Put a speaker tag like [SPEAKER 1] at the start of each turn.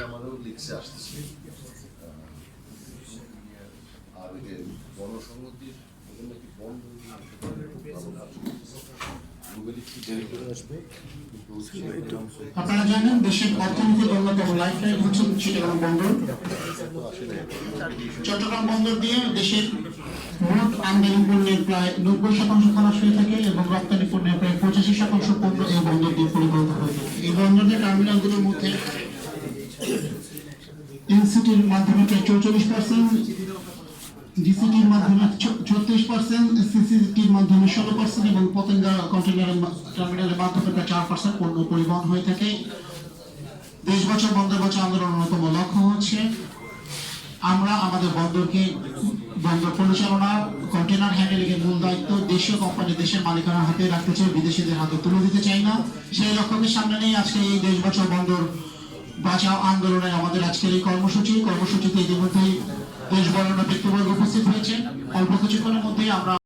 [SPEAKER 1] আমারও লিখছে আসতেছে। আর গণসংহতির নাকি বন্ধ
[SPEAKER 2] আপনারা জানেন দেশের অর্থনীতির অন্যতম লাইফলাইন হচ্ছে চিটাগাং বন্দর। চট্টগ্রাম বন্দর দিয়ে দেশের মোট আমদানি পণ্যের প্রায় 90% খরচ হয়ে থাকে এবং রপ্তানি পণ্যের প্রায় 85% পণ্য এই বন্দর দিয়ে পরিবহন হয়ে থাকে। এই বন্দরের টার্মিনালগুলোর মধ্যে এনসিটির মাধ্যমে প্রায় 44%, ডিসিটির মাধ্যমে 36%, সিসিটির মাধ্যমে 16% এবং পতেঙ্গা কন্টেইনার টার্মিনালের মাধ্যমে প্রায় 4% পণ্য পরিবহন হয়ে থাকে। দেশ বাঁচাও বন্দর বাঁচাও আন্দোলনের অন্যতম লক্ষ্য হচ্ছে আমরা আমাদের বন্দরকে বন্দর পরিচালনা কন্টেইনার হ্যান্ডেলিং এর মূল দায়িত্ব দেশীয় কোম্পানি দেশের মালিকানার হাতে রাখতে চাই, বিদেশিদের হাতে তুলে দিতে চাই না। সেই লক্ষ্যকে সামনে নিয়ে আজকে এই দেশ বাঁচাও বন্দর বাঁচাও আন্দোলনে আমাদের আজকের এই কর্মসূচিতে ইতিমধ্যেই দেশ বর্ণনা ব্যক্তিবর্গ উপস্থিত হয়েছে। অল্প কিছুক্ষণের মধ্যেই আমরা